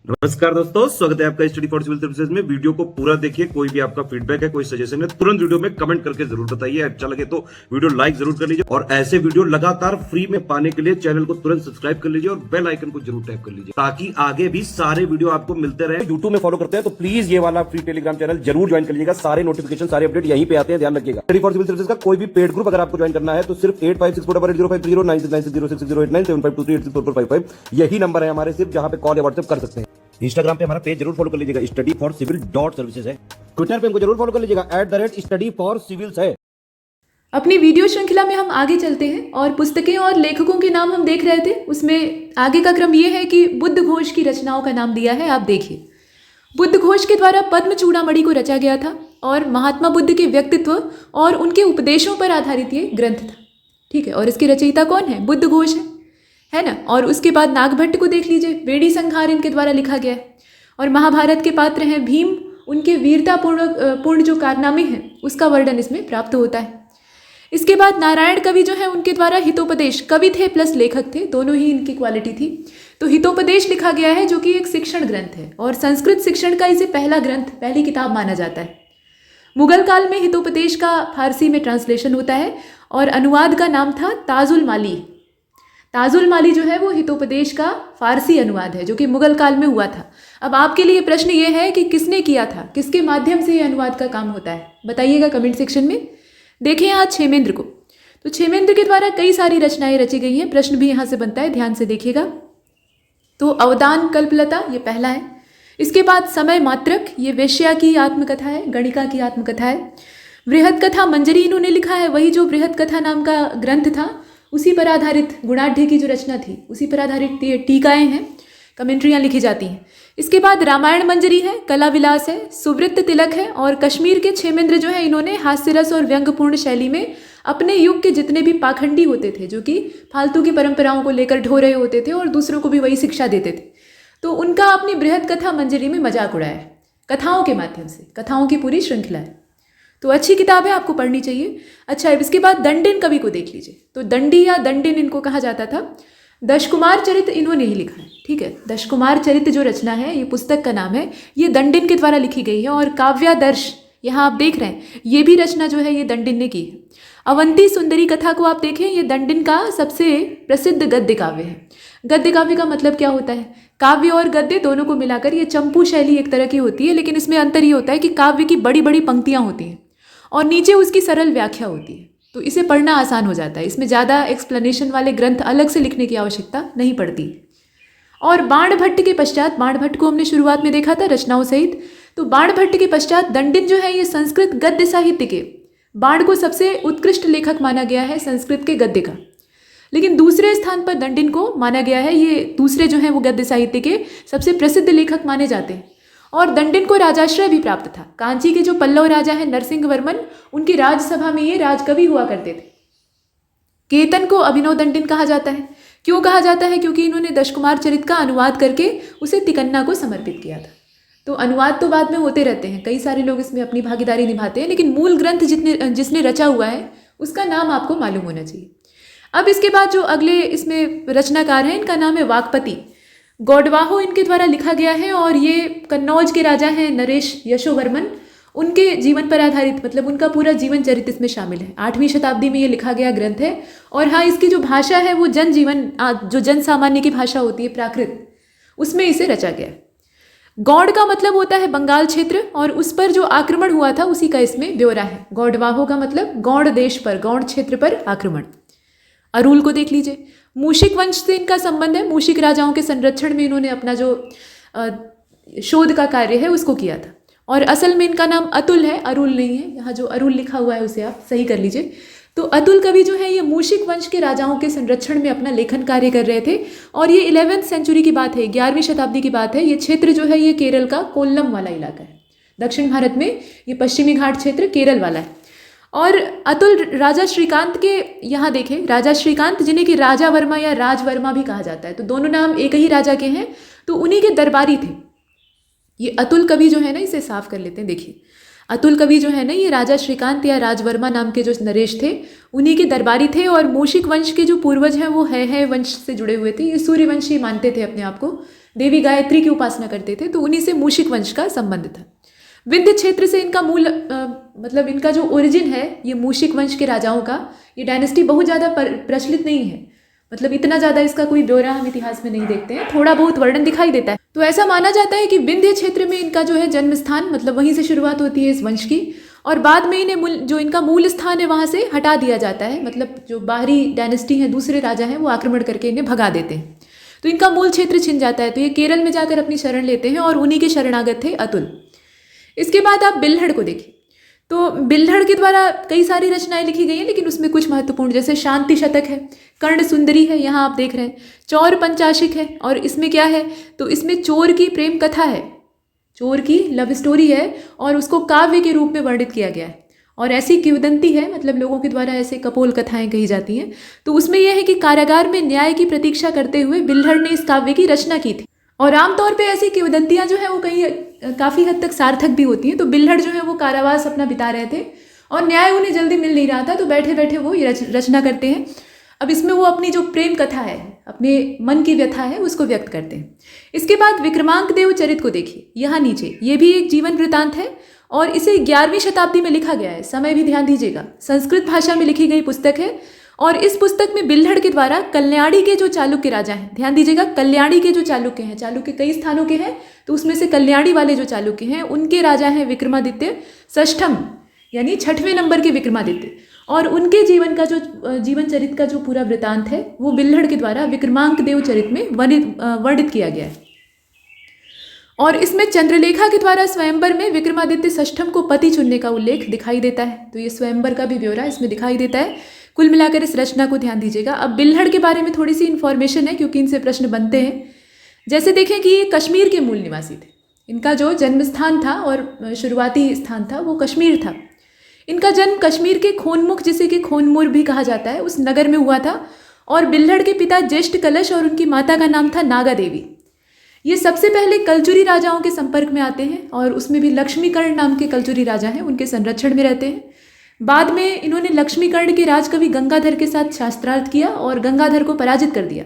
नमस्कार दोस्तों, स्वागत है आपका स्टडी फॉर सिविल सर्विसेज में। वीडियो को पूरा देखिए। कोई भी आपका फीडबैक है, कोई सजेशन है, तुरंत वीडियो में कमेंट करके जरूर बताइए। अच्छा लगे तो वीडियो लाइक जरूर कर लीजिए और ऐसे वीडियो लगातार फ्री में पाने के लिए चैनल को तुरंत सब्सक्राइब कर लीजिए और बेल आइकन को जरूर टैप कर लीजिए ताकि आगे भी सारे वीडियो आपको मिलते रहे। यूट्यूब में फॉलो करते हैं तो प्लीज ये वाला फ्री टेलीग्राम चैनल जरूर ज्वाइन कर लीजिएगा। सारे नोटिफिकेशन, सारे अपडेट यहीं पे आते हैं, ध्यान रखिएगा। स्टडी फॉर सिविल सर्विसेज का कोई भी पेड ग्रुप अगर आपको ज्वाइन करना है तो सिर्फ 85648805309695238606089452386455 यही नंबर है हमारे, सिर्फ जहां पे कॉल या व्हाट्सएप कर सकते हैं। इंस्टाग्राम पे हमारा पेज जरूर फॉलो कर लीजिएगा, स्टडी फॉर सिविल .सर्विसेज है। ट्विटर पे हमको जरूर फॉलो कर लीजिएगा, @study for civils है। अपनी वीडियो श्रृंखला में हम आगे चलते हैं और पुस्तकें और लेखकों के नाम हम देख रहे थे। उसमें आगे का क्रम ये है कि बुद्ध घोष की रचनाओं का नाम दिया है, आप देखिए। बुद्ध घोष के द्वारा पद्म चूड़ामणि को रचा गया था और महात्मा बुद्ध के व्यक्तित्व और उनके उपदेशों पर आधारित ये ग्रंथ था, ठीक है। और इसके रचयिता कौन है? बुद्ध घोष है ना। और उसके बाद नागभट्ट को देख लीजिए, वेड़ी संहार इनके द्वारा लिखा गया है। और महाभारत के पात्र हैं भीम, उनके वीरतापूर्ण जो कारनामे हैं उसका वर्णन इसमें प्राप्त होता है। इसके बाद नारायण कवि जो है उनके द्वारा हितोपदेश, कवि थे प्लस लेखक थे, दोनों ही इनकी क्वालिटी थी। तो हितोपदेश लिखा गया है जो कि एक शिक्षण ग्रंथ है और संस्कृत शिक्षण का इसे पहला ग्रंथ, पहली किताब माना जाता है। मुगल काल में हितोपदेश का फारसी में ट्रांसलेशन होता है और अनुवाद का नाम था ताजुल माली। ताजुल माली जो है वो हितोपदेश का फारसी अनुवाद है जो कि मुगल काल में हुआ था। अब आपके लिए प्रश्न ये है कि किसने किया था, किसके माध्यम से ये अनुवाद का काम होता है, बताइएगा कमेंट सेक्शन में। देखें आज क्षेमेंद्र को, तो क्षेमेंद्र के द्वारा कई सारी रचनाएं रची गई हैं। प्रश्न भी यहाँ से बनता है, ध्यान से देखिएगा। तो अवदान कल्पलता ये पहला है। इसके बाद समय मात्रक, ये वेश्या की आत्मकथा है, गणिका की आत्मकथा है। बृहद कथा मंजरी इन्होंने लिखा है, वही जो बृहद कथा नाम का ग्रंथ था उसी पर आधारित, गुणाढ़ की जो रचना थी उसी पर आधारित टीकाएं हैं, कमेंट्रियाँ लिखी जाती हैं। इसके बाद रामायण मंजरी है, कला विलास है, सुवृत्त तिलक है। और कश्मीर के क्षेमेंद्र जो है इन्होंने हास्यरस और व्यंग्यपूर्ण शैली में अपने युग के जितने भी पाखंडी होते थे, जो कि फालतू की परंपराओं को लेकर ढो रहे होते थे और दूसरों को भी वही शिक्षा देते थे, तो उनका अपनी बृहद कथा मंजरी में मजाक उड़ाया है, कथाओं के माध्यम से। कथाओं की पूरी श्रृंखला है, तो अच्छी किताब है, आपको पढ़नी चाहिए। अच्छा, इसके बाद दंडिन कवि को देख लीजिए। तो दंडी या दंडिन इनको कहा जाता था। दशकुमार चरित इन्होंने ही लिखा है, ठीक है। दशकुमार चरित जो रचना है, ये पुस्तक का नाम है, ये दंडिन के द्वारा लिखी गई है। और काव्यादर्श यहाँ आप देख रहे हैं, ये भी रचना जो है ये दंडिन ने की है। अवंती सुंदरी कथा को आप देखें, ये दंडिन का सबसे प्रसिद्ध गद्य काव्य है। गद्य काव्य का मतलब क्या होता है? काव्य और गद्य दोनों को मिलाकर ये चंपू शैली एक तरह की होती है, लेकिन इसमें अंतर ये होता है कि काव्य की बड़ी बड़ी पंक्तियाँ होती हैं और नीचे उसकी सरल व्याख्या होती है, तो इसे पढ़ना आसान हो जाता है। इसमें ज़्यादा एक्सप्लेनेशन वाले ग्रंथ अलग से लिखने की आवश्यकता नहीं पड़ती। और बाणभट्ट के पश्चात, बाणभट्ट को हमने शुरुआत में देखा था रचनाओं सहित, तो बाणभट्ट के पश्चात दंडिन जो है ये संस्कृत गद्य साहित्य के, बाण को सबसे उत्कृष्ट लेखक माना गया है संस्कृत के गद्य का, लेकिन दूसरे स्थान पर दंडिन को माना गया है, ये दूसरे जो हैं वो गद्य साहित्य के सबसे प्रसिद्ध लेखक माने जाते हैं। और दंडिन को राजाश्रय भी प्राप्त था। कांची के जो पल्लव राजा हैं नरसिंह वर्मन, उनकी राजसभा में ये राजकवि हुआ करते थे। केतन को अभिनव दंडिन कहा जाता है। क्यों कहा जाता है? क्योंकि इन्होंने दशकुमार चरित का अनुवाद करके उसे तिकन्ना को समर्पित किया था। तो अनुवाद तो बाद में होते रहते हैं, कई सारे लोग इसमें अपनी भागीदारी निभाते हैं, लेकिन मूल ग्रंथ जिसने रचा हुआ है उसका नाम आपको मालूम होना चाहिए। अब इसके बाद जो अगले इसमें रचनाकार हैं, इनका नाम है वाकपति। गौडवाहो इनके द्वारा लिखा गया है और ये कन्नौज के राजा हैं नरेश यशोवर्मन, उनके जीवन पर आधारित, मतलब उनका पूरा जीवन चरित्र इसमें शामिल है। 8वीं शताब्दी में ये लिखा गया ग्रंथ है। और हाँ, इसकी जो भाषा है वो जो जन सामान्य की भाषा होती है, प्राकृत, उसमें इसे रचा गया है। गौड़ का मतलब होता है बंगाल क्षेत्र और उस पर जो आक्रमण हुआ था उसी का इसमें ब्यौरा है। गौडवाहो का मतलब गौड़ देश पर, गौड़ क्षेत्र पर आक्रमण। अरुल को देख लीजिए, मूशिक वंश से इनका संबंध है। मूशिक राजाओं के संरक्षण में इन्होंने अपना जो शोध का कार्य है उसको किया था। और असल में इनका नाम अतुल है, अरुल नहीं है। यहाँ जो अरुल लिखा हुआ है उसे आप सही कर लीजिए। तो अतुल कवि जो है ये मूशिक वंश के राजाओं के संरक्षण में अपना लेखन कार्य कर रहे थे। और ये 11वीं सेंचुरी की बात है, 11वीं शताब्दी की बात है। ये क्षेत्र जो है ये केरल का कोल्लम वाला इलाका है, दक्षिण भारत में ये पश्चिमी घाट क्षेत्र केरल वाला है। और अतुल राजा श्रीकांत के, यहाँ देखें, राजा श्रीकांत जिन्हें कि राजा वर्मा या राजवर्मा भी कहा जाता है, तो दोनों नाम एक ही राजा के हैं, तो उन्हीं के दरबारी थे। ये अतुल कवि जो है ना, इसे साफ कर लेते हैं। देखिए, अतुल कवि जो है ना, ये राजा श्रीकांत या राजवर्मा नाम के जो नरेश थे, उन्हीं के दरबारी थे। और मूषिक वंश के जो पूर्वज हैं वो है वंश से जुड़े हुए थे। ये सूर्यवंशी मानते थे अपने आप को, देवी गायत्री की उपासना करते थे, तो उन्हीं से मूषिक वंश का संबंध था। विंध्य क्षेत्र से इनका मूल मतलब इनका जो ओरिजिन है, ये मूषिक वंश के राजाओं का, ये डायनेस्टी बहुत ज़्यादा प्रचलित नहीं है। मतलब इतना ज़्यादा इसका कोई ब्यौरा हम इतिहास में नहीं देखते हैं, थोड़ा बहुत वर्णन दिखाई देता है। तो ऐसा माना जाता है कि विंध्य क्षेत्र में इनका जो है जन्म स्थान, मतलब वहीं से शुरुआत होती है इस वंश की, और बाद में इन्हें जो इनका मूल स्थान है वहाँ से हटा दिया जाता है। मतलब जो बाहरी डायनेस्टी है, दूसरे राजा हैं, वो आक्रमण करके इन्हें भगा देते हैं, तो इनका मूल क्षेत्र छिन जाता है। तो ये केरल में जाकर अपनी शरण लेते हैं और उन्हीं के शरणागत थे अतुल। इसके बाद आप बिल्हड़ को देखिए, तो बिल्हड़ के द्वारा कई सारी रचनाएं लिखी गई हैं, लेकिन उसमें कुछ महत्वपूर्ण जैसे शांति शतक है, कर्ण सुंदरी है, यहाँ आप देख रहे हैं, चौर पंचाशिक है। और इसमें क्या है, तो इसमें चोर की प्रेम कथा है, चोर की लव स्टोरी है, और उसको काव्य के रूप में वर्णित किया गया है। और ऐसी किंवदंती है, मतलब लोगों के द्वारा ऐसे कपोल कथाएं कही जाती हैं। तो उसमें यह है कि कारागार में न्याय की प्रतीक्षा करते हुए बिल्हड़ ने इस काव्य की रचना की थी। और आमतौर पे ऐसी किंवदंतियां जो है वो कहीं काफ़ी हद तक सार्थक भी होती हैं। तो बिल्हड़ जो है वो कारावास अपना बिता रहे थे और न्याय उन्हें जल्दी मिल नहीं रहा था, तो बैठे बैठे वो ये रचना करते हैं। अब इसमें वो अपनी जो प्रेम कथा है, अपने मन की व्यथा है, उसको व्यक्त करते हैं। इसके बाद विक्रमांक देव चरित को देखिए, यहाँ नीचे, ये भी एक जीवन वृतांत है और इसे 11वीं शताब्दी में लिखा गया है। समय भी ध्यान दीजिएगा, संस्कृत भाषा में लिखी गई पुस्तक है। और इस पुस्तक में बिल्हड़ के द्वारा कल्याणी के जो चालुक्य राजा हैं, ध्यान दीजिएगा, कल्याणी के जो चालुक्य हैं, चालुक्य कई स्थानों के हैं, तो उसमें से कल्याणी वाले जो चालुक्य हैं, उनके राजा हैं विक्रमादित्य षष्ठम, यानी 6वें नंबर के विक्रमादित्य। और उनके जीवन चरित का जो पूरा वृतांत है वो बिल्हड़ के द्वारा विक्रमांक देव चरित में वर्णित किया गया है। और इसमें चंद्रलेखा के द्वारा स्वयंवर में विक्रमादित्य षष्ठम को पति चुनने का उल्लेख दिखाई देता है। तो ये स्वयंवर का भी ब्यौरा इसमें दिखाई देता है। कुल मिलाकर इस रचना को ध्यान दीजिएगा। अब बिल्हड़ के बारे में थोड़ी सी इन्फॉर्मेशन है, क्योंकि इनसे प्रश्न बनते हैं। जैसे देखें कि ये कश्मीर के मूल निवासी थे, इनका जो जन्म स्थान था और शुरुआती स्थान था वो कश्मीर था। इनका जन्म कश्मीर के खोनमुख, जिसे कि खोनमुर भी कहा जाता है, उस नगर में हुआ था। और बिल्हड़ के पिता ज्येष्ठ कलश और उनकी माता का नाम था नागा देवी। ये सबसे पहले कलचुरी राजाओं के संपर्क में आते हैं और उसमें भी लक्ष्मीकर्ण नाम के कलचुरी राजा हैं, उनके संरक्षण में रहते हैं। बाद में इन्होंने लक्ष्मीकर्ण के राजकवि गंगाधर के साथ शास्त्रार्थ किया और गंगाधर को पराजित कर दिया,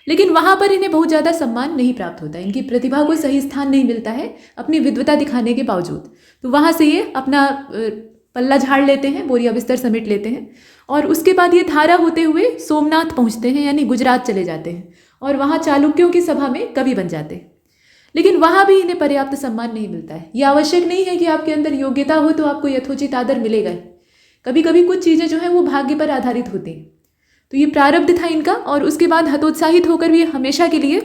लेकिन वहाँ पर इन्हें बहुत ज़्यादा सम्मान नहीं प्राप्त होता, इनकी प्रतिभा को सही स्थान नहीं मिलता है अपनी विद्वता दिखाने के बावजूद। तो वहाँ से ये अपना पल्ला झाड़ लेते हैं, बोरिया बिस्तर समेट लेते हैं और उसके बाद ये धारा होते हुए सोमनाथ पहुँचते हैं, यानी गुजरात चले जाते हैं और वहाँ चालुक्यों की सभा में कवि बन जाते हैं। लेकिन वहाँ भी इन्हें पर्याप्त सम्मान नहीं मिलता है। यह आवश्यक नहीं है कि आपके अंदर योग्यता हो तो आपको यथोचित आदर मिलेगा। कभी कभी कुछ चीज़ें जो हैं वो भाग्य पर आधारित होती हैं। तो ये प्रारब्ध था इनका। और उसके बाद हतोत्साहित होकर भी हमेशा के लिए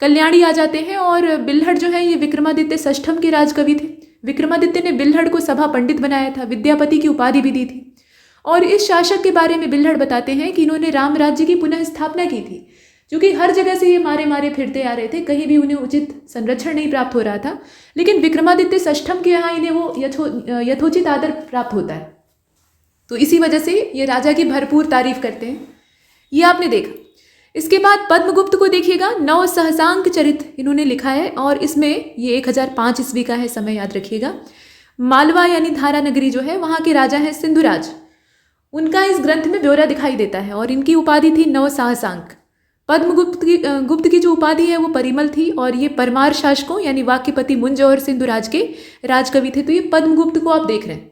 कल्याणी आ जाते हैं। और बिल्हड़ जो है ये विक्रमादित्य षष्ठम के राजकवि थे। विक्रमादित्य ने बिल्हड़ को सभा पंडित बनाया था, विद्यापति की उपाधि भी दी थी। और इस शासक के बारे में बिल्हड़ बताते हैं कि इन्होंने राम राज्य की पुनः स्थापना की थी, क्योंकि हर जगह से ये मारे मारे फिरते आ रहे थे, कहीं भी उन्हें उचित संरक्षण नहीं प्राप्त हो रहा था। लेकिन विक्रमादित्य षष्ठम के यहाँ इन्हें वो यथोचित आदर प्राप्त होता है, तो इसी वजह से ये राजा की भरपूर तारीफ करते हैं। ये आपने देखा। इसके बाद पद्मगुप्त को देखिएगा, नव सहसांक चरित इन्होंने लिखा है और इसमें ये 1005 ईस्वी का है, समय याद रखिएगा। मालवा यानी धारा नगरी जो है वहाँ के राजा हैं सिंधुराज, उनका इस ग्रंथ में ब्यौरा दिखाई देता है और इनकी उपाधि थी नव सहसांक। गुप्त की जो उपाधि है वो परिमल थी और ये परमार शासकों यानी वाक्यपति मुंज और सिंधुराज के राजकवि थे। तो ये पद्मगुप्त को आप देख रहे हैं।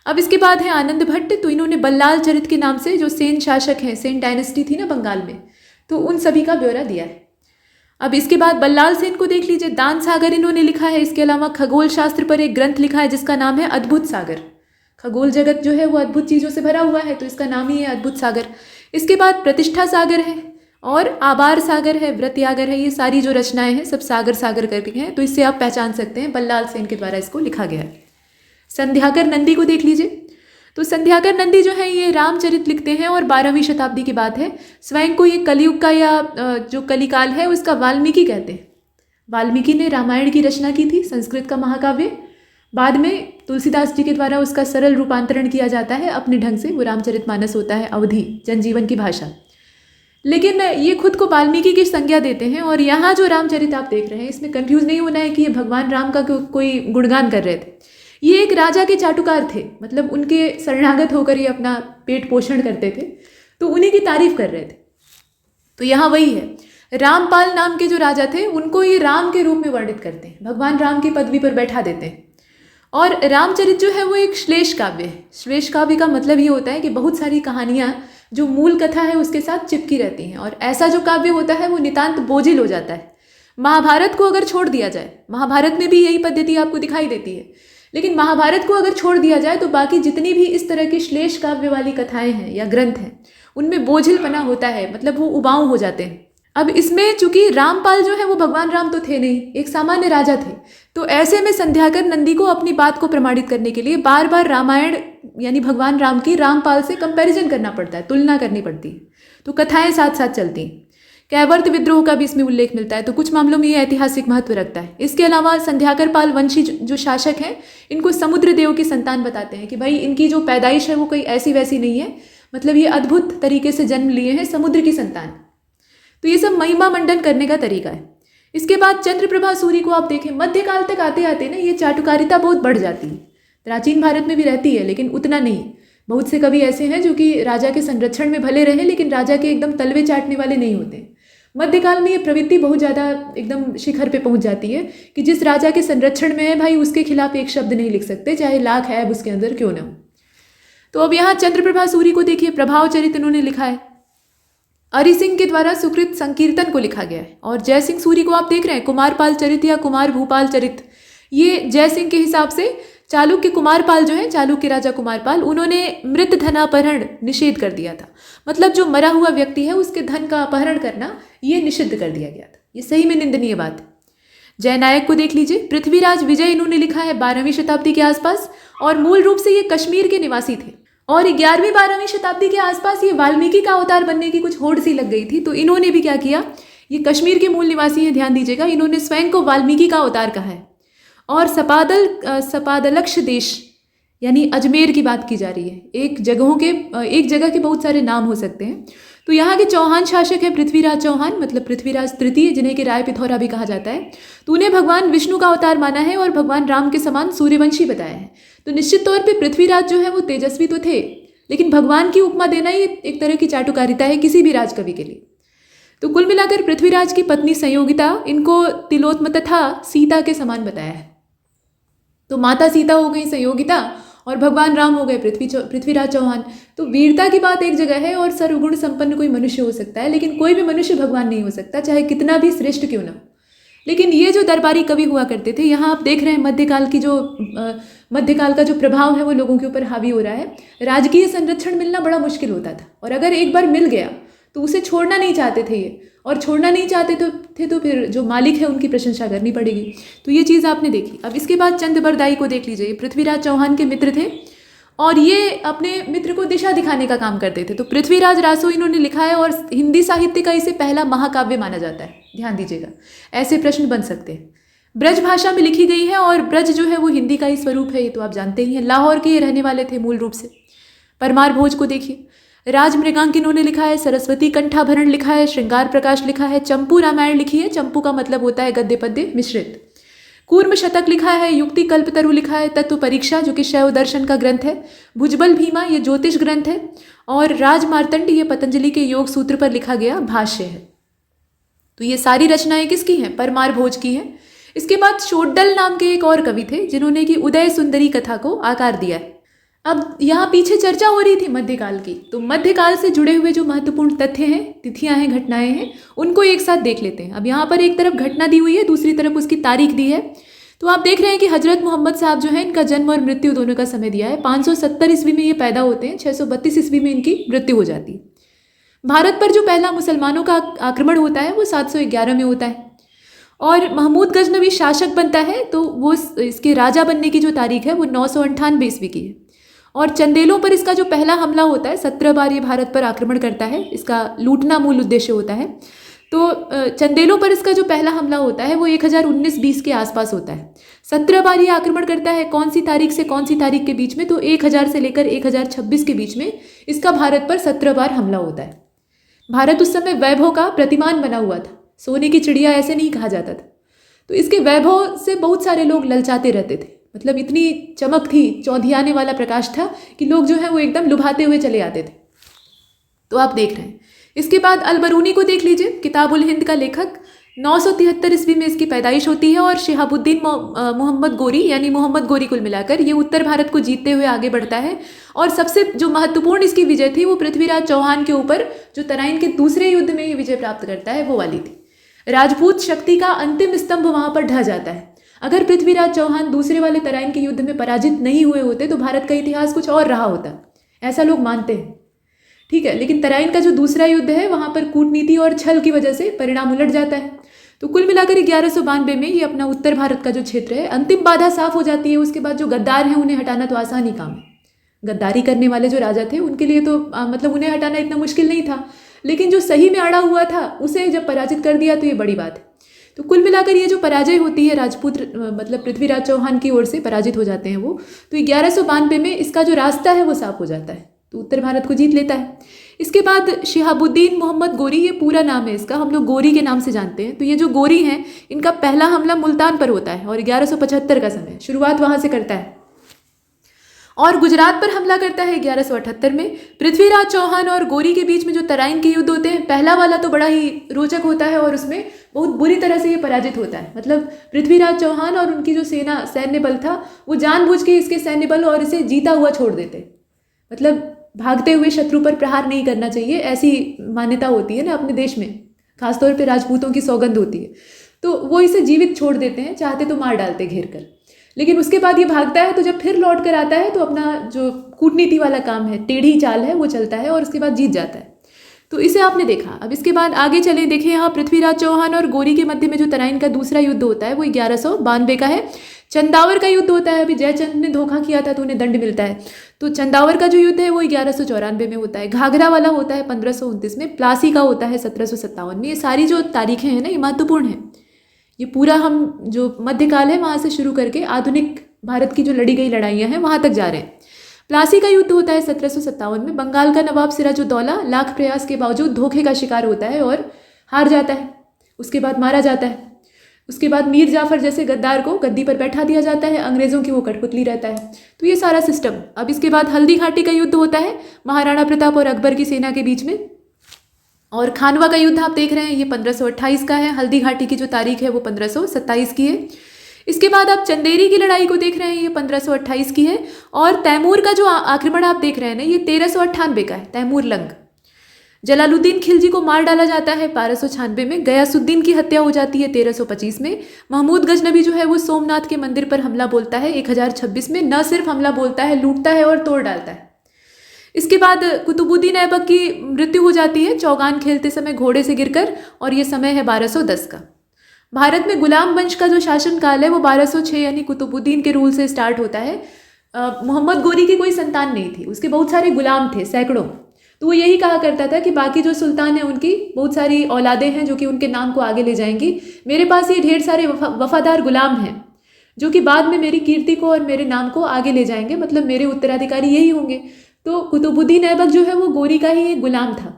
अब इसके बाद है आनंद भट्ट। तो इन्होंने बल्लाल चरित के नाम से, जो सेन शासक हैं, सेन डायनेस्टी थी ना बंगाल में, तो उन सभी का ब्यौरा दिया है। अब इसके बाद बल्लाल सेन को देख लीजिए, दान सागर इन्होंने लिखा है। इसके अलावा खगोल शास्त्र पर एक ग्रंथ लिखा है जिसका नाम है अद्भुत सागर। खगोल जगत जो है वो अद्भुत चीज़ों से भरा हुआ है, तो इसका नाम ही है अद्भुत सागर। इसके बाद प्रतिष्ठा सागर है और आबार सागर है, व्रतयागर है। ये सारी जो रचनाएं हैं सब सागर सागर करके हैं, तो इससे आप पहचान सकते हैं बल्लाल सेन के द्वारा इसको लिखा गया है। संध्याकर नंदी को देख लीजिए। तो संध्याकर नंदी जो है ये रामचरित लिखते हैं और 12वीं शताब्दी की बात है। स्वयं को ये कलयुग का या जो कलिकाल है उसका वाल्मीकि कहते हैं। वाल्मीकि ने रामायण की रचना की थी, संस्कृत का महाकाव्य। बाद में तुलसीदास जी के द्वारा उसका सरल रूपांतरण किया जाता है अपने ढंग से, वो रामचरितमानस होता है, अवधि जनजीवन की भाषा। लेकिन ये खुद को वाल्मीकि की संज्ञा देते हैं। और यहाँ जो रामचरित आप देख रहे हैं इसमें कंफ्यूज नहीं होना है कि ये भगवान राम का कोई गुणगान कर रहे थे। ये एक राजा के चाटुकार थे, मतलब उनके शरणागत होकर ये अपना पेट पोषण करते थे, तो उन्हीं की तारीफ कर रहे थे। तो यहाँ वही है, रामपाल नाम के जो राजा थे उनको ये राम के रूप में वर्णित करते हैं, भगवान राम की पदवी पर बैठा देते हैं। और रामचरित जो है वो एक श्लेष काव्य है। श्लेष काव्य का मतलब ये होता है कि बहुत सारी कहानियाँ जो मूल कथा है उसके साथ चिपकी रहती हैं, और ऐसा जो काव्य होता है वो नितांत बोझिल हो जाता है। महाभारत को अगर छोड़ दिया जाए, महाभारत में भी यही पद्धति आपको दिखाई देती है, लेकिन महाभारत को अगर छोड़ दिया जाए तो बाकी जितनी भी इस तरह की श्लेष काव्य वाली कथाएं हैं या ग्रंथ हैं उनमें बोझिलपना होता है, मतलब वो उबाऊ हो जाते हैं। अब इसमें चूंकि रामपाल जो है वो भगवान राम तो थे नहीं, एक सामान्य राजा थे, तो ऐसे में संध्याकर नंदी को अपनी बात को प्रमाणित करने के लिए बार बार रामायण यानी भगवान राम की रामपाल से कंपैरिजन करना पड़ता है, तुलना करनी पड़ती है। तो कथाएं साथ साथ चलती हैं। कैवर्त विद्रोह का भी इसमें उल्लेख मिलता है, तो कुछ मामलों में ये ऐतिहासिक महत्व रखता है। इसके अलावा संध्याकर पाल वंशी जो शासक हैं इनको समुद्र देव की संतान बताते हैं कि भाई इनकी जो पैदाइश है वो कोई ऐसी वैसी नहीं है, मतलब ये अद्भुत तरीके से जन्म लिए हैं, समुद्र की संतान। तो ये सब महिमा मंडन करने का तरीका है। इसके बाद चंद्रप्रभा सूरी को आप देखें, मध्यकाल तक आते आते ना ये चाटुकारिता बहुत बढ़ जाती है। प्राचीन भारत में भी रहती है लेकिन उतना नहीं। बहुत से कवि ऐसे हैं जो कि राजा के संरक्षण में भले रहे लेकिन राजा के एकदम तलवे चाटने वाले नहीं होते। मध्यकाल में ये प्रवृत्ति बहुत ज़्यादा एकदम शिखर पे पहुंच जाती है कि जिस राजा के संरक्षण में है भाई उसके खिलाफ एक शब्द नहीं लिख सकते, चाहे लाख ऐब उसके अंदर क्यों ना हो। तो अब यहाँ चंद्रप्रभा सूरी को देखिए, प्रभाव चरित इन्होंने लिखा है। अरि सिंह के द्वारा सुकृत संकीर्तन को लिखा गया है। और जय सिंह सूरी को आप देख रहे हैं, कुमारपाल चरित या कुमार भूपाल चरित, ये जय सिंह के हिसाब से चालुक्य कुमारपाल जो है, चालुक्य राजा कुमारपाल, उन्होंने मृत धनापहरण निषेध कर दिया था। मतलब जो मरा हुआ व्यक्ति है उसके धन का अपहरण करना ये निषिद्ध कर दिया गया था। ये सही में निंदनीय बात है। जयनायक को देख लीजिए, पृथ्वीराज विजय इन्होंने लिखा है 12वीं शताब्दी के आसपास, और मूल रूप से ये कश्मीर के निवासी थे। और 11वीं-12वीं शताब्दी के आसपास ये वाल्मीकि का अवतार बनने की कुछ होड़ सी लग गई थी, तो इन्होंने भी क्या किया, ये कश्मीर के मूल निवासी हैं, ध्यान दीजिएगा, इन्होंने स्वयं को वाल्मीकि का अवतार कहा है। और सपादलक्ष देश यानी अजमेर की बात की जा रही है। एक जगह के बहुत सारे नाम हो सकते हैं। तो यहाँ के चौहान शासक है पृथ्वीराज चौहान, मतलब पृथ्वीराज तृतीय, जिन्हें कि राय पिथौरा भी कहा जाता है। तो उन्हें भगवान विष्णु का अवतार माना है और भगवान राम के समान सूर्यवंशी बताया है। तो निश्चित तौर पे पृथ्वीराज जो है वो तेजस्वी तो थे, लेकिन भगवान की उपमा देना ही एक तरह की चाटुकारिता है किसी भी राजकवि के लिए। तो कुल मिलाकर पृथ्वीराज की पत्नी संयोगिता इनको तिलोत्तम तथा सीता के समान बताया है। तो माता सीता हो गई संयोगिता और भगवान राम हो गए पृथ्वीराज चौहान। तो वीरता की बात एक जगह है और सर्वगुण संपन्न कोई मनुष्य हो सकता है, लेकिन कोई भी मनुष्य भगवान नहीं हो सकता, चाहे कितना भी श्रेष्ठ क्यों ना हो। लेकिन ये जो दरबारी कवि हुआ करते थे, यहाँ आप देख रहे हैं मध्यकाल का जो प्रभाव है वो लोगों के ऊपर हावी हो रहा है। राजकीय संरक्षण मिलना बड़ा मुश्किल होता था, और अगर एक बार मिल गया तो उसे छोड़ना नहीं चाहते थे ये, और छोड़ना नहीं चाहते थे तो फिर जो मालिक है उनकी प्रशंसा करनी पड़ेगी। तो ये चीज़ आपने देखी। अब इसके बाद चंदबरदाई को देख लीजिए, पृथ्वीराज चौहान के मित्र थे और ये अपने मित्र को दिशा दिखाने का काम करते थे। तो पृथ्वीराज रासो इन्होंने लिखा है और हिंदी साहित्य का इसे पहला महाकाव्य माना जाता है। ध्यान दीजिएगा, ऐसे प्रश्न बन सकते हैं। ब्रज भाषा में लिखी गई है और ब्रज जो है वो हिंदी का ही स्वरूप है, ये तो आप जानते ही हैं। लाहौर के ये रहने वाले थे मूल रूप से। परमार भोज को देखिए, राज मृगांक इन्होंने लिखा है, सरस्वती कंठाभरण लिखा है, श्रृंगार प्रकाश लिखा है, चंपू रामायण लिखी है। चंपू का मतलब होता है गद्य पद्य मिश्रित। कूर्म शतक लिखा है, युक्ति कल्पतरु लिखा है, तत्व परीक्षा जो कि शैव दर्शन का ग्रंथ है, भुजबल भीमा ये ज्योतिष ग्रंथ है, और राज मार्तंड ये पतंजलि के योग सूत्र पर लिखा गया भाष्य है। तो ये सारी रचनाएं किसकी हैं? परमार भोज की हैं। इसके बाद शोड्डल नाम के एक और कवि थे जिन्होंने कि उदय सुंदरी कथा को आकार दिया है। अब यहाँ पीछे चर्चा हो रही थी मध्यकाल की, तो मध्यकाल से जुड़े हुए जो महत्वपूर्ण तथ्य हैं, तिथियां हैं, घटनाएं हैं, उनको एक साथ देख लेते हैं। अब यहाँ पर एक तरफ घटना दी हुई है, दूसरी तरफ उसकी तारीख दी है। तो आप देख रहे हैं कि हजरत मोहम्मद साहब जो है, इनका जन्म और मृत्यु दोनों का समय दिया है। 570 ईस्वी में ये पैदा होते हैं, 632 ईस्वी में इनकी मृत्यु हो जाती है। भारत पर जो पहला मुसलमानों का आक्रमण होता है वो 711 में होता है, और महमूद गजनवी शासक बनता है। तो वो इसके राजा बनने की जो तारीख है वो 998 ईस्वी की है। और चंदेलों पर इसका जो पहला हमला होता है, 17 बार ये भारत पर आक्रमण करता है, इसका लूटना मूल उद्देश्य होता है। तो चंदेलों पर इसका जो पहला हमला होता है वो 1019-20 के आसपास होता है। 17 बार ये आक्रमण करता है। कौन सी तारीख से कौन सी तारीख के बीच में? तो 1000 से लेकर 1026 के बीच में इसका भारत पर 17 बार हमला होता है। भारत उस समय वैभव का प्रतिमान बना हुआ था, सोने की चिड़िया ऐसे नहीं कहा जाता था। तो इसके वैभव से बहुत सारे लोग ललचाते रहते थे। मतलब इतनी चमक थी, चौधियाने वाला प्रकाश था कि लोग जो है वो एकदम लुभाते हुए चले आते थे। तो आप देख रहे हैं। इसके बाद अल-बरूनी को देख लीजिए, किताबुल हिंद का लेखक। 973 ईस्वी में इसकी पैदाइश होती है और शिहाबुद्दीन मोहम्मद गोरी यानी मोहम्मद गोरी कुल मिलाकर ये उत्तर भारत को जीतते हुए आगे बढ़ता है। और सबसे जो महत्वपूर्ण इसकी विजय थी वो पृथ्वीराज चौहान के ऊपर, जो तराइन के दूसरे युद्ध में ये विजय प्राप्त करता है, वो वाली थी। राजपूत शक्ति का अंतिम स्तंभ वहां पर ढह जाता है। अगर पृथ्वीराज चौहान दूसरे वाले तराइन के युद्ध में पराजित नहीं हुए होते तो भारत का इतिहास कुछ और रहा होता, ऐसा लोग मानते हैं। ठीक है, लेकिन तराइन का जो दूसरा युद्ध है वहां पर कूटनीति और छल की वजह से परिणाम उलट जाता है। तो कुल मिलाकर 1192 में ये अपना उत्तर भारत का जो क्षेत्र है, अंतिम बाधा साफ हो जाती है। उसके बाद जो गद्दार हैं उन्हें हटाना तो आसान ही काम है। गद्दारी करने वाले जो राजा थे उनके लिए तो मतलब उन्हें हटाना इतना मुश्किल नहीं था, लेकिन जो सही में अड़ा हुआ था उसे जब पराजित कर दिया तो ये बड़ी बात है। तो कुल मिलाकर ये जो पराजय होती है राजपूत मतलब पृथ्वीराज चौहान की ओर से पराजित हो जाते हैं वो, तो 1192 में इसका जो रास्ता है वो साफ हो जाता है, तो उत्तर भारत को जीत लेता है। इसके बाद शिहाबुद्दीन मोहम्मद गोरी, ये पूरा नाम है इसका, हम लोग गोरी के नाम से जानते हैं। तो ये जो गोरी हैं इनका पहला हमला मुल्तान पर होता है और 1175 का समय, शुरुआत वहाँ से करता है और गुजरात पर हमला करता है 1178 में। पृथ्वीराज चौहान और गोरी के बीच में जो तराइन के युद्ध होते हैं, पहला वाला तो बड़ा ही रोचक होता है और उसमें बहुत बुरी तरह से ये पराजित होता है। मतलब पृथ्वीराज चौहान और उनकी जो सैन्य बल था वो जानबूझ के इसके सैन्य बल और इसे जीता हुआ छोड़ देते। मतलब भागते हुए शत्रु पर प्रहार नहीं करना चाहिए, ऐसी मान्यता होती है ना अपने देश में, खासतौर पे राजपूतों की सौगंध होती है। तो वो इसे जीवित छोड़ देते हैं, चाहते तो मार डालते घेर कर। लेकिन उसके बाद ये भागता है तो जब फिर लौट कर आता है तो अपना जो कूटनीति वाला काम है, टेढ़ी चाल है, वो चलता है और उसके बाद जीत जाता है। तो इसे आपने देखा। अब इसके बाद आगे चले, देखें यहाँ पृथ्वीराज चौहान और गोरी के मध्य में जो तराइन का दूसरा युद्ध होता है वो 1192 का है। चंदावर का युद्ध होता है। अभी जयचंद ने धोखा किया था तो उन्हें दंड मिलता है। तो चंदावर का जो युद्ध है वो 1194 में होता है। घाघरा वाला होता है 1529 में। प्लासी का होता है 1757 में। ये सारी जो तारीखें हैं ना ये महत्वपूर्ण हैं। ये पूरा हम जो मध्यकाल है वहाँ से शुरू करके आधुनिक भारत की जो लड़ी गई लड़ाइयाँ हैं वहाँ तक जा रहे हैं। प्लासी का युद्ध होता है 1757 में। बंगाल का नवाब सिराजुद्दौला लाख प्रयास के बावजूद धोखे का शिकार होता है और हार जाता है, उसके बाद मारा जाता है। उसके बाद मीर जाफर जैसे गद्दार को गद्दी पर बैठा दिया जाता है, अंग्रेज़ों की वो कठपुतली रहता है। तो ये सारा सिस्टम। अब इसके बाद हल्दी घाटी का युद्ध होता है महाराणा प्रताप और अकबर की सेना के बीच में। और खानवा का युद्ध आप देख रहे हैं ये 1528 का है। हल्दी घाटी की जो तारीख है वो 1527 की है। इसके बाद आप चंदेरी की लड़ाई को देख रहे हैं, ये 1528 की है। और तैमूर का जो आक्रमण आप देख रहे हैं ना ये 1398 का है, तैमूर लंग। जलालुद्दीन खिलजी को मार डाला जाता है 1296 में। गयासुद्दीन की हत्या हो जाती है 1325 में। महमूद गजनबी जो है वो सोमनाथ के मंदिर पर हमला बोलता है 1026 में। न सिर्फ हमला बोलता है, लूटता है और तोड़ डालता है। इसके बाद कुतुबुद्दीन ऐबक की मृत्यु हो जाती है चौगान खेलते समय घोड़े से गिरकर, और ये समय है 1210 का। भारत में गुलाम वंश का जो शासनकाल है वो 1206 यानी कुतुबुद्दीन के रूल से स्टार्ट होता है। मोहम्मद गोरी की कोई संतान नहीं थी, उसके बहुत सारे गुलाम थे, सैकड़ों। तो वो यही कहा करता था कि बाकी जो सुल्तान हैं उनकी बहुत सारी औलादें हैं जो कि उनके नाम को आगे ले जाएंगी। मेरे पास ये ढेर सारे वफादार गुलाम हैं जो कि बाद में मेरी कीर्ति को और मेरे नाम को आगे ले जाएंगे, मतलब मेरे उत्तराधिकारी यही होंगे। तो कुतुबुद्दीन ऐबक जो है वो गोरी का ही एक गुलाम था,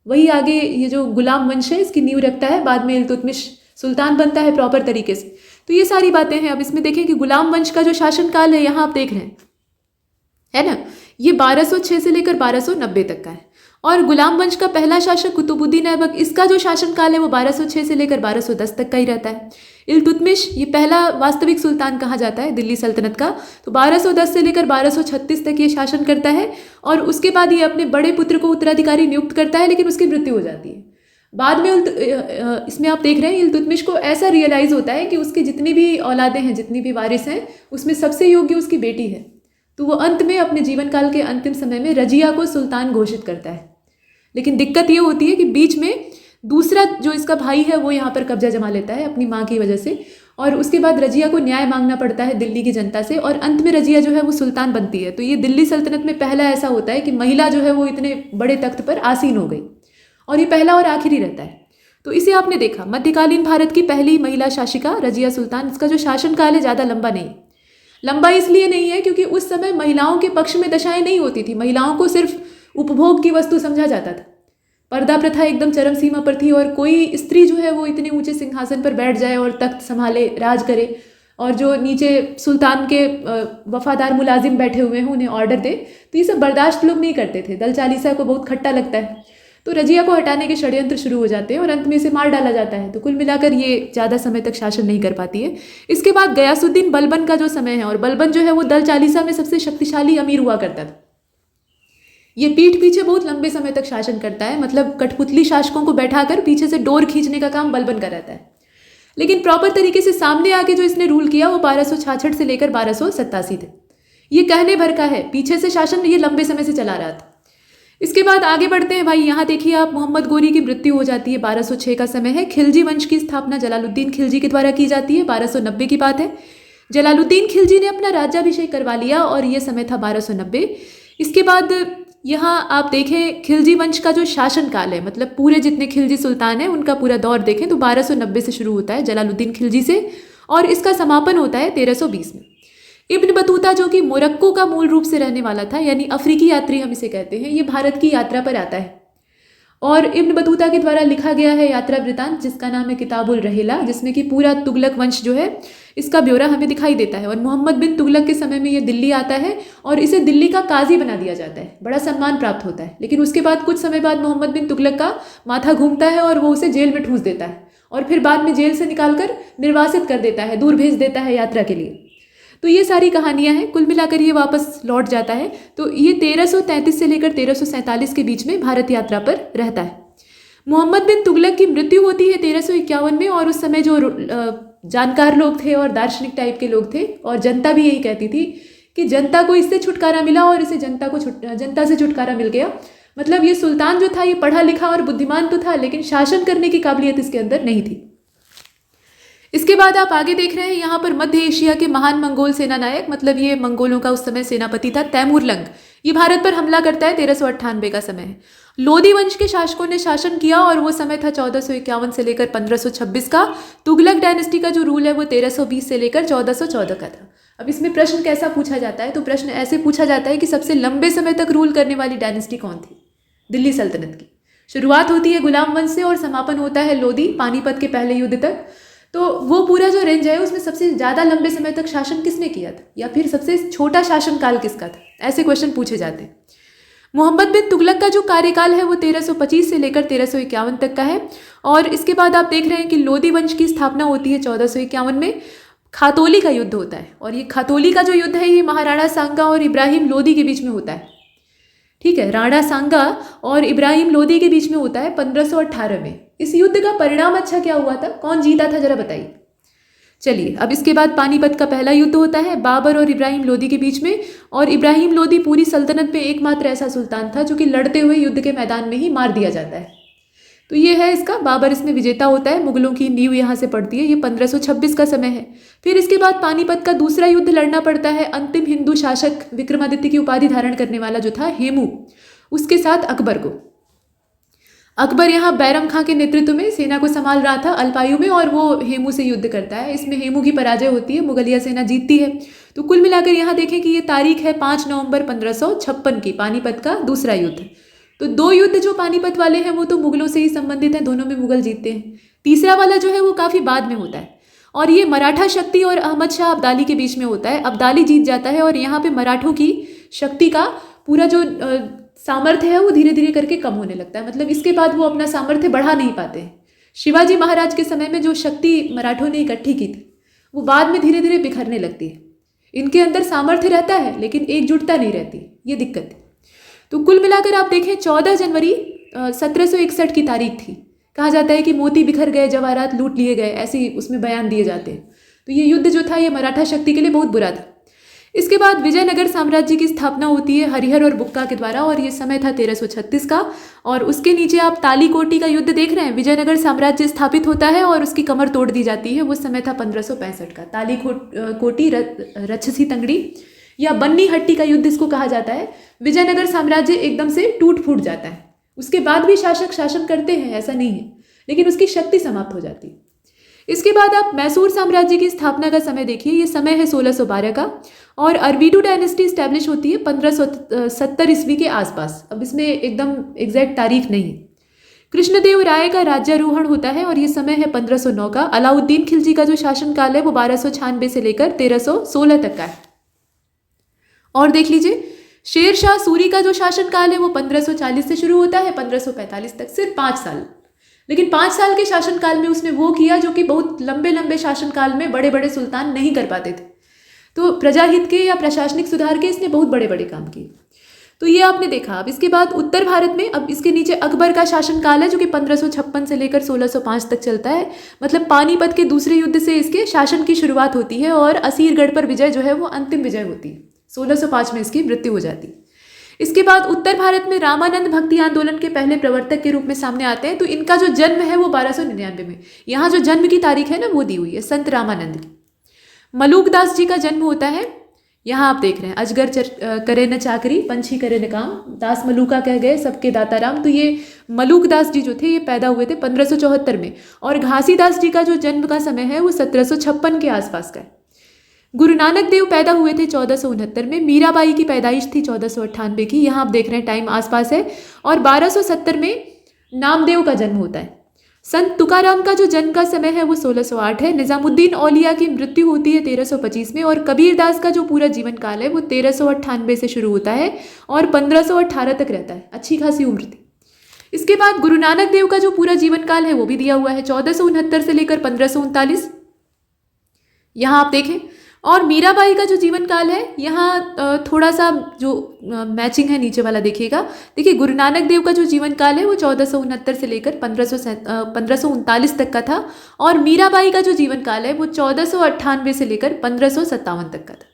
वही आगे ये जो गुलाम वंश है इसकी नींव रखता है। बाद में इल्तुतमिश सुल्तान बनता है प्रॉपर तरीके से। तो ये सारी बातें हैं। अब इसमें देखें कि गुलाम वंश का जो शासनकाल है यहाँ आप देख रहे हैं, है ना, ये 1206 से लेकर 1290 तक का है। और गुलाम वंश का पहला शासक कुतुबुद्दीन ऐबक, इसका जो शासनकाल है वो 1206 से लेकर 1210 तक का ही रहता है। इल्तुतमिश ये पहला वास्तविक सुल्तान कहा जाता है दिल्ली सल्तनत का, तो 1210 से लेकर 1236 तक ये शासन करता है। और उसके बाद ये अपने बड़े पुत्र को उत्तराधिकारी नियुक्त करता है, लेकिन उसकी मृत्यु हो जाती है। बाद में इसमें आप देख रहे हैं इल्तुतमिश को ऐसा रियलाइज़ होता है कि उसकी जितनी भी औलादें हैं, जितनी भी वारिस हैं, उसमें सबसे योग्य उसकी बेटी है। तो वो अंत में अपने जीवन काल के अंतिम समय में रजिया को सुल्तान घोषित करता है। लेकिन दिक्कत ये होती है कि बीच में दूसरा जो इसका भाई है वो यहाँ पर कब्जा जमा लेता है अपनी माँ की वजह से, और उसके बाद रजिया को न्याय मांगना पड़ता है दिल्ली की जनता से, और अंत में रजिया जो है वो सुल्तान बनती है। तो ये दिल्ली सल्तनत में पहला ऐसा होता है कि महिला जो है वो इतने बड़े तख्त पर आसीन हो गई, और ये पहला और आखिरी रहता है। तो इसे आपने देखा, मध्यकालीन भारत की पहली महिला शासिका रजिया सुल्तान। इसका जो शासनकाल है ज़्यादा लंबा नहीं, लंबा इसलिए नहीं है क्योंकि उस समय महिलाओं के पक्ष में दशाएं नहीं होती थी। महिलाओं को सिर्फ उपभोग की वस्तु समझा जाता था। पर्दा प्रथा एकदम चरम सीमा पर थी, और कोई स्त्री जो है वो इतने ऊंचे सिंहासन पर बैठ जाए और तख्त संभाले, राज करे, और जो नीचे सुल्तान के वफादार मुलाजिम बैठे हुए हैं उन्हें ऑर्डर दे, तो ये सब बर्दाश्त लोग नहीं करते थे। दल चालीसा को बहुत खट्टा लगता है, तो रजिया को हटाने के षड्यंत्र शुरू हो जाते हैं और अंत में इसे मार डाला जाता है। तो कुल मिलाकर ये ज़्यादा समय तक शासन नहीं कर पाती है। इसके बाद गयासुद्दीन बलबन का जो समय है, और बलबन जो है वो दल चालीसा में सबसे शक्तिशाली अमीर हुआ करता था। ये पीठ पीछे बहुत लंबे समय तक शासन करता है, मतलब कठपुतली शासकों को बैठाकर पीछे से डोर खींचने का काम बलबन का रहता है। लेकिन प्रॉपर तरीके से सामने आके जो इसने रूल किया वो 1266 से लेकर 1287 थे। ये कहने भर का है, पीछे से शासन ये लंबे समय से चला रहा था। इसके बाद आगे बढ़ते हैं भाई। यहाँ देखिए आप, मोहम्मद गोरी की मृत्यु हो जाती है, 1206 का समय है। खिलजी वंश की स्थापना जलालुद्दीन खिलजी के द्वारा की जाती है, 1290 की बात है। जलालुद्दीन खिलजी ने अपना राज्याभिषेक करवा लिया और ये समय था 1290। इसके बाद यहाँ आप देखें खिलजी वंश का जो शासन काल है, मतलब पूरे जितने खिलजी सुल्तान हैं उनका पूरा दौर देखें तो 1290 से शुरू होता है जलालुद्दीन खिलजी से, और इसका समापन होता है 1320 में। इब्न बतूता जो कि मोरक्को का मूल रूप से रहने वाला था, यानी अफ्रीकी यात्री हम इसे कहते हैं, ये भारत की यात्रा पर आता है और इब्न बतूता के द्वारा लिखा गया है यात्रा वृतांत, जिसका नाम है किताबुल रहेला, जिसमें कि पूरा तुगलक वंश जो है इसका ब्यौरा हमें दिखाई देता है। और मोहम्मद बिन तुगलक के समय में ये दिल्ली आता है और इसे दिल्ली का काजी बना दिया जाता है, बड़ा सम्मान प्राप्त होता है। लेकिन उसके बाद कुछ समय बाद मोहम्मद बिन तुगलक का माथा घूमता है और वो उसे जेल में ठूंस देता है और फिर बाद में जेल से निकालकर निर्वासित कर देता है, दूर भेज देता है यात्रा के लिए। तो ये सारी कहानियां हैं। कुल मिलाकर ये वापस लौट जाता है। तो ये 1333 से लेकर 1347 के बीच में भारत यात्रा पर रहता है। मोहम्मद बिन तुगलक की मृत्यु होती है 1351 में, और उस समय जो जानकार लोग थे और दार्शनिक टाइप के लोग थे, और जनता भी यही कहती थी कि जनता को इससे छुटकारा मिला और इसे जनता से छुटकारा मिल गया। मतलब ये सुल्तान जो था ये पढ़ा लिखा और बुद्धिमान तो था, लेकिन शासन करने की काबिलियत इसके अंदर नहीं थी। इसके बाद आप आगे देख रहे हैं यहाँ पर मध्य एशिया के महान मंगोल सेना नायक, मतलब ये मंगोलों का उस समय सेनापति था तैमूर लंग, ये भारत पर हमला करता है। 1398 का समय है। लोदी वंश के शासकों ने शासन किया और वो समय था 1451 से लेकर 1526 का। तुगलक डायनेस्टी का जो रूल है वो 1320 से लेकर 1414 का था। अब इसमें प्रश्न कैसा पूछा जाता है, तो प्रश्न ऐसे पूछा जाता है कि सबसे लंबे समय तक रूल करने वाली डायनेस्टी कौन थी दिल्ली सल्तनत की। शुरुआत होती है गुलाम वंश से और समापन होता है लोदी, पानीपत के पहले युद्ध तक। तो वो पूरा जो रेंज है उसमें सबसे ज़्यादा लंबे समय तक शासन किसने किया था, या फिर सबसे छोटा शासनकाल किसका था, ऐसे क्वेश्चन पूछे जाते हैं। मोहम्मद बिन तुगलक का जो कार्यकाल है वो 1325 से लेकर 1351 तक का है। और इसके बाद आप देख रहे हैं कि लोदी वंश की स्थापना होती है 1451 में। खातोली का युद्ध होता है, और ये खातोली का जो युद्ध है ये महाराणा सांगा और इब्राहिम लोदी के बीच में होता है। ठीक है, राणा सांगा और इब्राहिम लोदी के बीच में होता है 1518 में। इस युद्ध का परिणाम अच्छा क्या हुआ था, कौन जीता था, जरा बताइए। चलिए, अब इसके बाद पानीपत का पहला युद्ध होता है बाबर और इब्राहिम लोदी के बीच में। और इब्राहिम लोदी पूरी सल्तनत में एकमात्र ऐसा सुल्तान था जो कि लड़ते हुए युद्ध के मैदान में ही मार दिया जाता है। तो ये है इसका, बाबर इसमें विजेता होता है। मुगलों की नींव यहाँ से पड़ती है। ये 1526 का समय है। फिर इसके बाद पानीपत का दूसरा युद्ध लड़ना पड़ता है अंतिम हिंदू शासक विक्रमादित्य की उपाधि धारण करने वाला जो था हेमू, उसके साथ अकबर को। अकबर यहाँ बैरम खां के नेतृत्व में सेना को संभाल रहा था अल्पायु में, और वो हेमू से युद्ध करता है। इसमें हेमू की पराजय होती है, मुगलिया सेना जीतती है। तो कुल मिलाकर यहाँ देखें कि ये तारीख है 5 नवंबर 1556 की, पानीपत का दूसरा युद्ध। तो 2 युद्ध जो पानीपत वाले हैं वो तो मुगलों से ही संबंधित हैं, दोनों में मुगल जीतते हैं। तीसरा वाला जो है वो काफ़ी बाद में होता है, और ये मराठा शक्ति और अहमद शाह अब्दाली के बीच में होता है। अब्दाली जीत जाता है और यहाँ पे मराठों की शक्ति का पूरा जो सामर्थ्य है वो धीरे धीरे करके कम होने लगता है। मतलब इसके बाद वो अपना सामर्थ्य बढ़ा नहीं पाते हैं। शिवाजी महाराज के समय में जो शक्ति मराठों ने इकट्ठी की थी वो बाद में धीरे धीरे बिखरने लगती है। इनके अंदर सामर्थ्य रहता है लेकिन एकजुटता नहीं रहती, ये दिक्कत है। तो कुल मिलाकर आप देखें 14 जनवरी 1761 की तारीख थी। कहा जाता है कि मोती बिखर गए, जवाहरात लूट लिए गए, ऐसे उसमें बयान दिए जाते हैं। तो ये युद्ध जो था ये मराठा शक्ति के लिए बहुत बुरा था। इसके बाद विजयनगर साम्राज्य की स्थापना होती है हरिहर और बुक्का के द्वारा, और ये समय था 1336 का। और उसके नीचे आप तालीकोटी का युद्ध देख रहे हैं। विजयनगर साम्राज्य स्थापित होता है और उसकी कमर तोड़ दी जाती है। वो समय था 1565 का। तालीकोटी रक्षसी तंगड़ी या बन्नी हट्टी का युद्ध इसको कहा जाता है। विजयनगर साम्राज्य एकदम से टूट फूट जाता है। उसके बाद भी शासक शासन करते हैं, ऐसा नहीं है, लेकिन उसकी शक्ति समाप्त हो जाती है। इसके बाद आप मैसूर साम्राज्य की स्थापना का समय देखिए। ये समय है 1612 का, और अरबीडू डायनेस्टी इस्टेब्लिश होती है 1570 ईस्वी के आसपास। अब इसमें एकदम एग्जैक्ट तारीख नहीं है। कृष्णदेव राय का राज्यारोहण होता है और ये समय है 1509 का। अलाउद्दीन खिलजी का जो शासनकाल है वो 1296 से लेकर 1316 तक का है। और देख लीजिए, शेर शाह सूरी का जो शासनकाल है वो 1540 से शुरू होता है 1545 तक, सिर्फ 5 साल। लेकिन 5 साल के शासनकाल में उसने वो किया जो कि बहुत लंबे लंबे शासनकाल में बड़े बड़े सुल्तान नहीं कर पाते थे। तो प्रजाहित के या प्रशासनिक सुधार के इसने बहुत बड़े बड़े काम किए। तो ये आपने देखा। अब इसके बाद उत्तर भारत में, अब इसके नीचे अकबर का शासनकाल है जो कि 1556 से लेकर 1605 तक चलता है। मतलब पानीपत के दूसरे युद्ध से इसके शासन की शुरुआत होती है और असीरगढ़ पर विजय जो है वो अंतिम विजय होती है। 1605 में इसकी मृत्यु हो जाती है। इसके बाद उत्तर भारत में रामानंद भक्ति आंदोलन के पहले प्रवर्तक के रूप में सामने आते हैं। तो इनका जो जन्म है वो 1299 में, यहाँ जो जन्म की तारीख है ना वो दी हुई है संत रामानंद की। मलूक दास जी का जन्म होता है, यहाँ आप देख रहे हैं, अजगर करे न चाकरी पंछी करे न काम, दास मलूका कह गए सबके दाता राम। तो ये मलूक दास जी जो थे ये पैदा हुए थे 1574 में। और घासीदास जी का जो जन्म का समय है वो 1756 के आसपास का है। गुरु नानक देव पैदा हुए थे 1469 में। मीराबाई की पैदाइश थी 1498 की, यहाँ आप देख रहे हैं टाइम आसपास है। और 1270 में नामदेव का जन्म होता है। संत तुकाराम का जो जन्म का समय है वो 1608 है। निजामुद्दीन औलिया की मृत्यु होती है 1325 में। और कबीरदास का जो पूरा जीवन काल है वो 1398 से शुरू होता है और 1518 तक रहता है, अच्छी खासी उम्र थी। इसके बाद गुरु नानक देव का जो पूरा जीवन काल है वो भी दिया हुआ है, 1469 से लेकर 1539, यहाँ आप देखें। और मीराबाई का जो जीवन काल है, यहाँ थोड़ा सा जो मैचिंग है नीचे वाला देखिएगा। देखिए, गुरु नानक देव का जो जीवन काल है वो 1469 से लेकर 1539 तक का था। और मीराबाई का जो जीवन काल है वो 1498 से लेकर 1557 तक का था।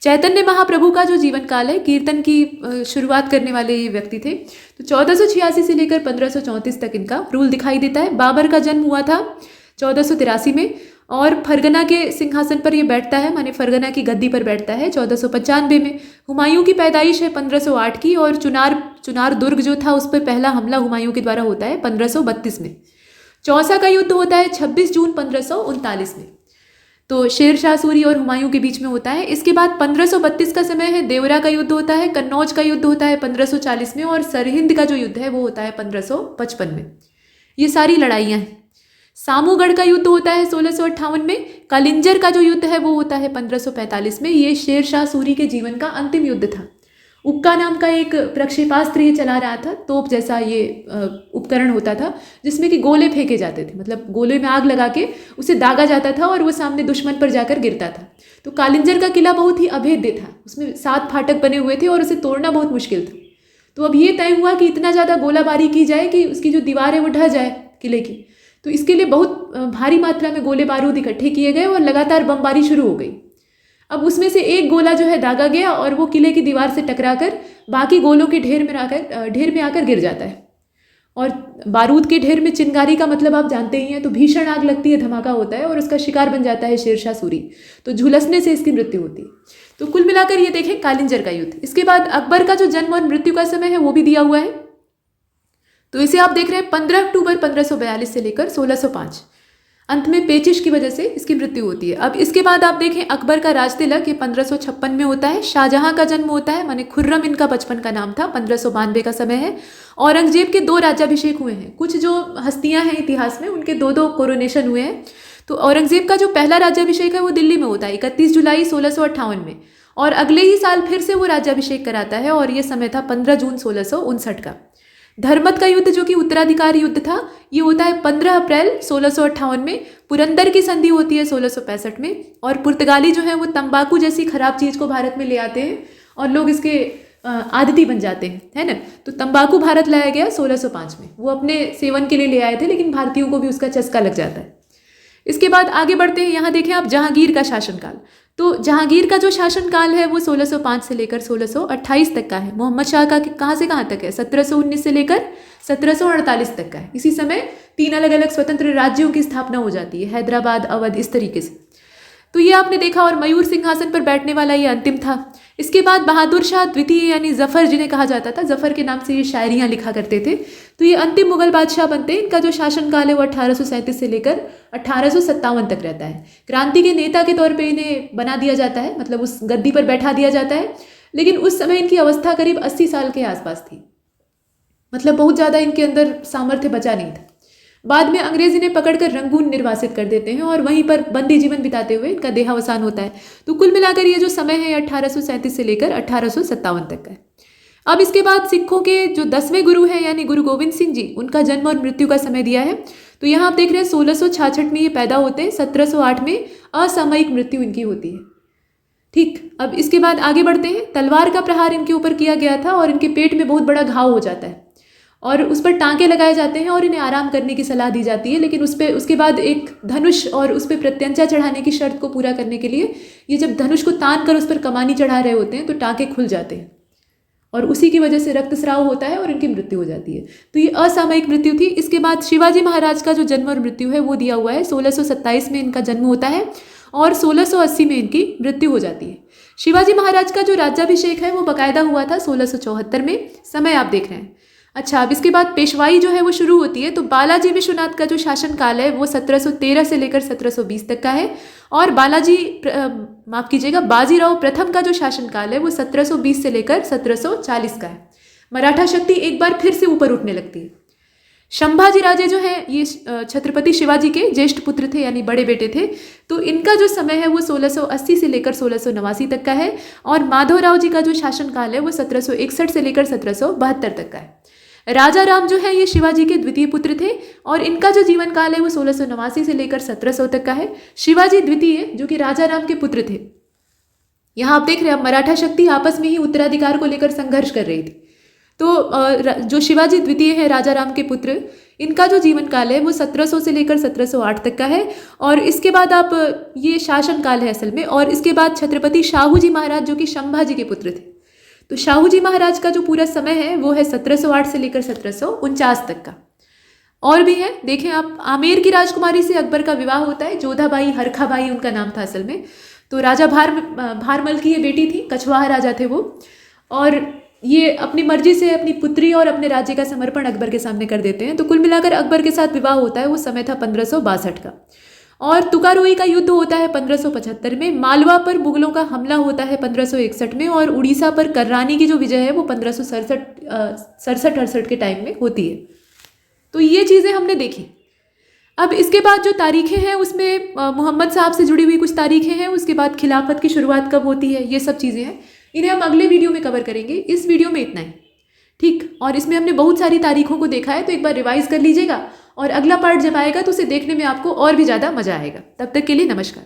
चैतन्य महाप्रभु का जो जीवन काल है, कीर्तन की शुरुआत करने वाले ये व्यक्ति थे, तो 1486 से लेकर 1534 तक इनका रूल दिखाई देता है। बाबर का जन्म हुआ था 1483 में और फरगना के सिंहासन पर ये बैठता है, माने फरगना की गद्दी पर बैठता है 1495 में। हुमायूं की पैदाइश है 1508 की और चुनार दुर्ग जो था उस पर पहला हमला हुमायूं के द्वारा होता है 1532 में। चौसा का युद्ध होता है 26 जून 1539 में, तो शेर शाह सूरी और हुमायूं के बीच में होता है। इसके बाद 1532 का समय है, देवरा का युद्ध होता है, कन्नौज का युद्ध होता है 1540 में और सरहिंद का जो युद्ध है वो होता है 1555 में। ये सारी लड़ाइयाँ हैं। सामूगढ़ का युद्ध होता है 1658 में। कालिंजर का जो युद्ध है वो होता है 1545 में। ये शेर शाह सूरी के जीवन का अंतिम युद्ध था। उक्का नाम का एक प्रक्षेपास्त्र ये चला रहा था, तोप जैसा ये उपकरण होता था जिसमें कि गोले फेंके जाते थे, मतलब गोले में आग लगा के उसे दागा जाता था और वो सामने दुश्मन पर जाकर गिरता था। तो कालिंजर का किला बहुत ही अभेद्य था, उसमें 7 फाटक बने हुए थे और उसे तोड़ना बहुत मुश्किल था। तो अब ये तय हुआ कि इतना ज़्यादा गोलाबारी की जाए कि उसकी जो दीवार है वो ढह जाए किले की। तो इसके लिए बहुत भारी मात्रा में गोले बारूद इकट्ठे किए गए और लगातार बमबारी शुरू हो गई। अब उसमें से एक गोला जो है दागा गया और वो किले की दीवार से टकराकर बाकी गोलों के ढेर में आकर गिर जाता है। और बारूद के ढेर में चिंगारी का मतलब आप जानते ही हैं, तो भीषण आग लगती है, धमाका होता है और उसका शिकार बन जाता है शेर शाह सूरी। तो झुलसने से इसकी मृत्यु होती है। तो कुल मिलाकर ये देखें कालिंजर का युद्ध। इसके बाद अकबर का जो जन्म और मृत्यु का समय है वो भी दिया हुआ है। तो इसे आप देख रहे हैं 15 अक्टूबर 1542 से लेकर 1605। अंत में पेचिश की वजह से इसकी मृत्यु होती है। अब इसके बाद आप देखें अकबर का राज तिलक, ये 1556 में होता है। शाहजहां का जन्म होता है, माने खुर्रम इनका बचपन का नाम था, 1592 का समय है। औरंगजेब के 2 राज्याभिषेक हुए हैं। कुछ जो हस्तियां हैं इतिहास में उनके 2-2 कोरोनेशन हुए हैं। तो औरंगजेब का जो पहला राज्याभिषेक है वो दिल्ली में होता है 31 जुलाई 1658 में, और अगले ही साल फिर से वो राज्याभिषेक कराता है और ये समय था 15 जून 1659 का। धर्मत का युद्ध जो कि उत्तराधिकारी युद्ध था, ये होता है 15 अप्रैल 1658 में। पुरंदर की संधि होती है 1665 में। और पुर्तगाली जो है वो तंबाकू जैसी खराब चीज़ को भारत में ले आते हैं और लोग इसके आदती बन जाते हैं, है ना। तो तंबाकू भारत लाया गया 1605 में। वो अपने सेवन के लिए ले आए थे, लेकिन भारतीयों को भी उसका चस्का लग जाता है। इसके बाद आगे बढ़ते हैं। यहाँ देखें आप जहांगीर का शासनकाल। तो जहांगीर का जो शासनकाल है वो 1605 से लेकर 1628 तक का है। मोहम्मद शाह का कहाँ से कहाँ तक है, 1719 से लेकर 1748 तक का है। इसी समय 3 अलग अलग स्वतंत्र राज्यों की स्थापना हो जाती है, हैदराबाद, अवध, इस तरीके से। तो ये आपने देखा। और मयूर सिंहासन पर बैठने वाला ये अंतिम था। इसके बाद बहादुर शाह द्वितीय यानी जफ़र जिन्हें कहा जाता था, जफ़र के नाम से ये शायरियाँ लिखा करते थे। तो ये अंतिम मुगल बादशाह बनते हैं। इनका जो शासनकाल है वो 1837 से लेकर 1857 तक रहता है। क्रांति के नेता के तौर पे इन्हें बना दिया जाता है, मतलब उस गद्दी पर बैठा दिया जाता है। लेकिन उस समय इनकी अवस्था करीब 80 साल के आसपास थी। मतलब बहुत ज़्यादा इनके अंदर सामर्थ्य बचा नहीं था। बाद में अंग्रेज इन्हें पकड़कर रंगून निर्वासित कर देते हैं और वहीं पर बंदी जीवन बिताते हुए इनका देहावसान होता है। तो कुल मिलाकर ये जो समय है 1837 से लेकर 1857 तक का है। अब इसके बाद सिखों के जो 10वें गुरु हैं यानी गुरु गोविंद सिंह जी, उनका जन्म और मृत्यु का समय दिया है। तो यहाँ आप देख रहे हैं 1666 में ये पैदा होते हैं, 1708 में असामयिक मृत्यु इनकी होती है। ठीक, अब इसके बाद आगे बढ़ते हैं। तलवार का प्रहार इनके ऊपर किया गया था और इनके पेट में बहुत बड़ा घाव हो जाता है और उस पर टांके लगाए जाते हैं और इन्हें आराम करने की सलाह दी जाती है। लेकिन उसके बाद एक धनुष और उस पर प्रत्यंचा चढ़ाने की शर्त को पूरा करने के लिए ये जब धनुष को तान कर उस पर कमानी चढ़ा रहे होते हैं तो टांके खुल जाते हैं और उसी की वजह से रक्तस्राव होता है और इनकी मृत्यु हो जाती है। तो ये असामयिक मृत्यु थी। इसके बाद शिवाजी महाराज का जो जन्म और मृत्यु है वो दिया हुआ है। 1627 में इनका जन्म होता है और 1680 में इनकी मृत्यु हो जाती है। शिवाजी महाराज का जो राज्याभिषेक है वो बाकायदा हुआ था 1674 में। समय आप देख रहे हैं। अच्छा, अब इसके बाद पेशवाई जो है वो शुरू होती है। तो बालाजी विश्वनाथ का जो शासनकाल है वो 1713 से लेकर 1720 तक का है और बाजीराव प्रथम का जो शासनकाल है वो 1720 से लेकर 1740 का है। मराठा शक्ति एक बार फिर से ऊपर उठने लगती है। संभाजी राजे जो है ये छत्रपति शिवाजी के ज्येष्ठ पुत्र थे यानी बड़े बेटे थे। तो इनका जो समय है वो 1680 से लेकर 1689 तक का है और माधवराव जी का जो शासनकाल है वो 1761 से लेकर 1772 तक का है। राजा राम जो है ये शिवाजी के द्वितीय पुत्र थे और इनका जो जीवन काल है वो 1689 से लेकर 1700 तक का है। शिवाजी द्वितीय जो कि राजा राम के पुत्र थे। यहाँ आप देख रहे हैं, अब मराठा शक्ति आपस में ही उत्तराधिकार को लेकर संघर्ष कर रही थी। तो जो शिवाजी द्वितीय है राजा राम के पुत्र, इनका जो जीवन काल है वो 1700 से लेकर 1708 तक का है और इसके बाद आप ये शासन काल है असल में। और इसके बाद छत्रपति शाहू जी महाराज जो कि संभाजी के पुत्र थे। तो शाहू जी महाराज का जो पूरा समय है वो है 1708 से लेकर 1749 तक का। और भी है, देखें आप, आमेर की राजकुमारी से अकबर का विवाह होता है। जोधाबाई हरखाबाई उनका नाम था असल में। तो राजा भारमल की ये बेटी थी, कछवाहा राजा थे वो, और ये अपनी मर्जी से अपनी पुत्री और अपने राज्य का समर्पण अकबर के सामने कर देते हैं। तो कुल मिलाकर अकबर के साथ विवाह होता है, वो समय था 1562 का। और तुकारोई का युद्ध होता है 1575 में। मालवा पर मुगलों का हमला होता है 1561 में और उड़ीसा पर कर्रानी की जो विजय है वो 1567 के टाइम में होती है। तो ये चीज़ें हमने देखी। अब इसके बाद जो तारीखें हैं उसमें मोहम्मद साहब से जुड़ी हुई कुछ तारीखें हैं। उसके बाद खिलाफत की शुरुआत कब होती है, ये सब चीज़ें हैं। इन्हें हम अगले वीडियो में कवर करेंगे। इस वीडियो में इतना ही, ठीक। और इसमें हमने बहुत सारी तारीखों को देखा है, तो एक बार रिवाइज कर लीजिएगा और अगला पार्ट जब आएगा तो उसे देखने में आपको और भी ज़्यादा मजा आएगा। तब तक के लिए नमस्कार।